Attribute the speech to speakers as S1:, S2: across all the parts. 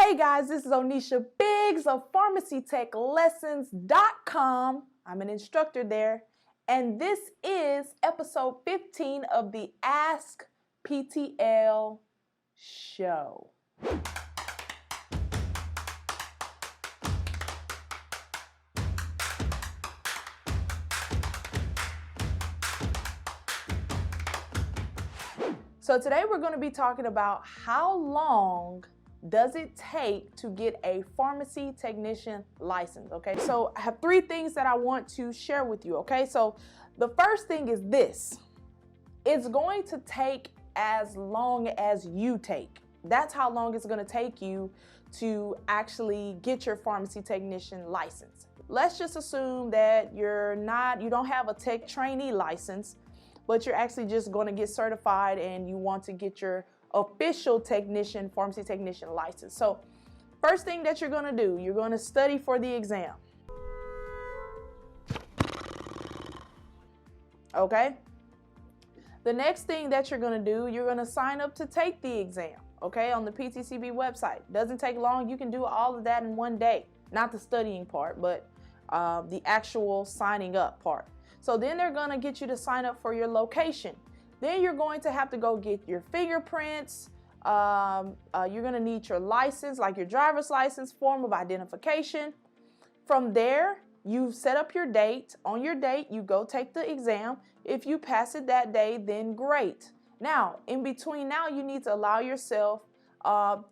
S1: Hey guys, this is Onisha Biggs of PharmacyTechLessons.com. I'm an instructor there, and this is episode 15 of the Ask PTL show. So today we're going to be talking about how long does it take to get a pharmacy technician license, okay? So I have three things that I want to share with you, okay? So the first thing is this. It's going to take as long as you take. That's how long it's going to take you to actually get your pharmacy technician license. Let's just assume that you don't have a tech trainee license, but you're actually just going to get certified and you want to get your official pharmacy technician license. So first thing that you're going to do, you're going to study for the exam. Okay? The next thing that you're going to do, you're going to sign up to take the exam, okay, on the PTCB website. Doesn't take long. You can do all of that in one day. Not the studying part, but the actual signing up part. So then they're going to get you to sign up for your location. Then you're going to have to go get your fingerprints. You're going to need your license, like your driver's license, form of identification. From there, you set up your date. On your date, you go take the exam. If you pass it that day, then great. Now, in between now, you need to allow yourself 2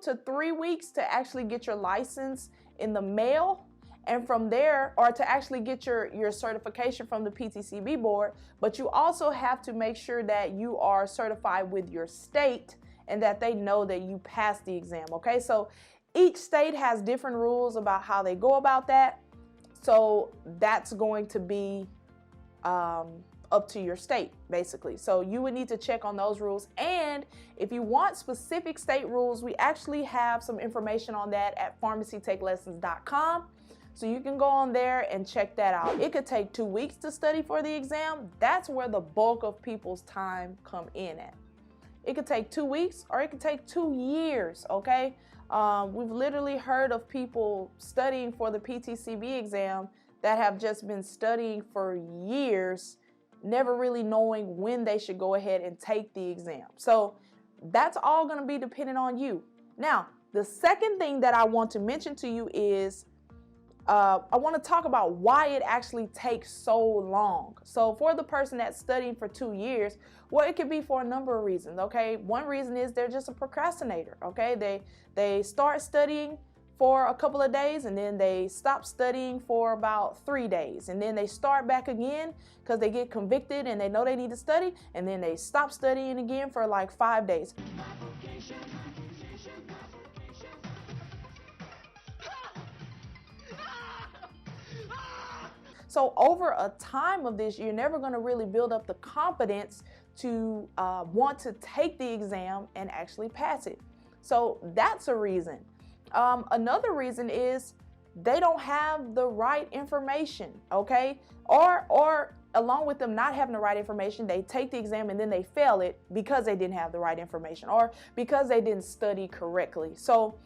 S1: to 3 weeks to actually get your license in the mail. And from there, or to actually get your certification from the PTCB board, but you also have to make sure that you are certified with your state and that they know that you passed the exam, okay? So each state has different rules about how they go about that. So that's going to be up to your state, basically. So you would need to check on those rules. And if you want specific state rules, we actually have some information on that at PharmacyTechLessons.com. So you can go on there and check that out. It could take 2 weeks to study for the exam. That's where the bulk of people's time come in at. It could take 2 weeks or it could take 2 years, okay? We've literally heard of people studying for the PTCB exam that have just been studying for years, never really knowing when they should go ahead and take the exam. So that's all gonna be dependent on you. Now, the second thing that I want to mention to you is I want to talk about why it actually takes so long. So for the person that's studying for 2 years, well, it could be for a number of reasons, okay? One reason is they're just a procrastinator, okay? They start studying for a couple of days and then they stop studying for about 3 days. And then they start back again because they get convicted and they know they need to study. And then they stop studying again for like 5 days. So over a time of this, you're never going to really build up the confidence to want to take the exam and actually pass it. So that's a reason. Another reason is they don't have the right information, okay? Or along with them not having the right information, they take the exam and then they fail it because they didn't have the right information or because they didn't study correctly. So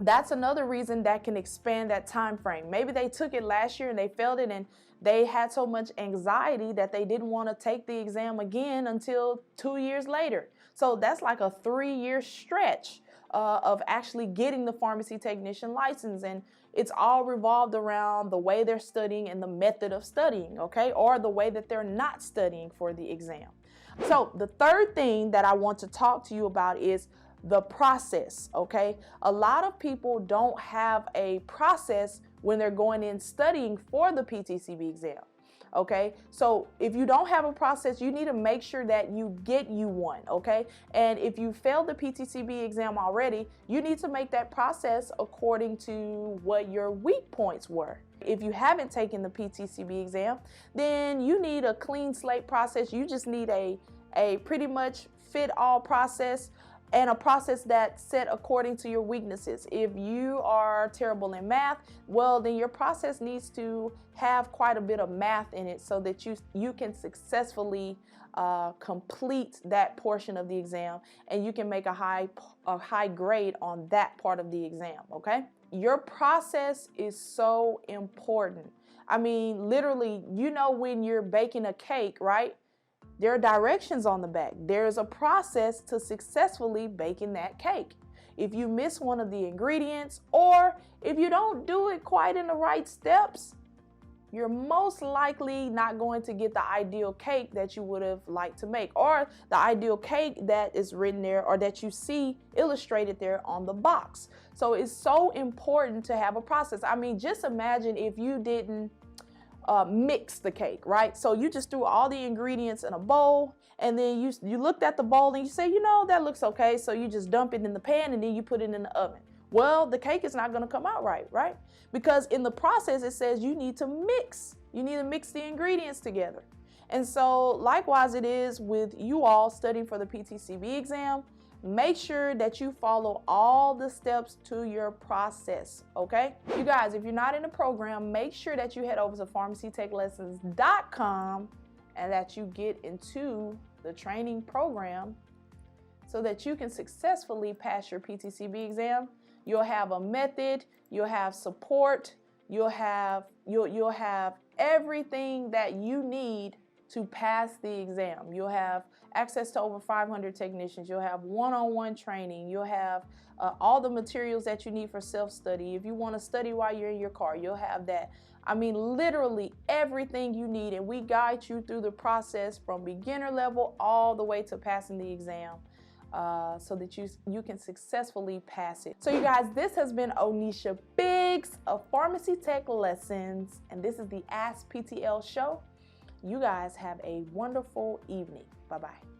S1: that's another reason that can expand that time frame. Maybe they took it last year and they failed it and they had so much anxiety that they didn't want to take the exam again until 2 years later. So that's like a 3-year stretch of actually getting the pharmacy technician license, and it's all revolved around the way they're studying and the method of studying, okay, or the way that they're not studying for the exam. So the third thing that I want to talk to you about is the process, okay? A lot of people don't have a process when they're going in studying for the PTCB exam, okay? So if you don't have a process, you need to make sure that you get you one, okay? And if you failed the PTCB exam already, you need to make that process according to what your weak points were. If you haven't taken the PTCB exam, then you need a clean slate process. You just need a pretty much fit all process, and a process that's set according to your weaknesses. If you are terrible in math, well, then your process needs to have quite a bit of math in it so that you can successfully complete that portion of the exam, and you can make a high grade on that part of the exam, okay? Your process is so important. I mean, literally, you know, when you're baking a cake, right? There are directions on the back. There's a process to successfully baking that cake. If you miss one of the ingredients, or if you don't do it quite in the right steps, you're most likely not going to get the ideal cake that you would have liked to make, or the ideal cake that is written there or that you see illustrated there on the box. So it's so important to have a process. I mean, just imagine if you didn't mix the cake, right? So you just threw all the ingredients in a bowl, and then you looked at the bowl and you say, you know, that looks okay. So you just dump it in the pan and then you put it in the oven. Well, the cake is not going to come out right? Because in the process, it says you need to mix. You need to mix the ingredients together. And so likewise it is with you all studying for the PTCB exam. Make sure that you follow all the steps to your process, okay? You guys, if you're not in the program, make sure that you head over to pharmacytechlessons.com and that you get into the training program so that you can successfully pass your PTCB exam. You'll have a method, you'll have support, you'll have everything that you need to pass the exam. You'll have access to over 500 technicians. You'll have one-on-one training. You'll have all the materials that you need for self-study. If you want to study while you're in your car, you'll have that. I mean, literally everything you need, and we guide you through the process from beginner level all the way to passing the exam. So that you can successfully pass it. So you guys, this has been Onisha Biggs of Pharmacy Tech Lessons, and this is the Ask PTL show. You guys have a wonderful evening. Bye-bye.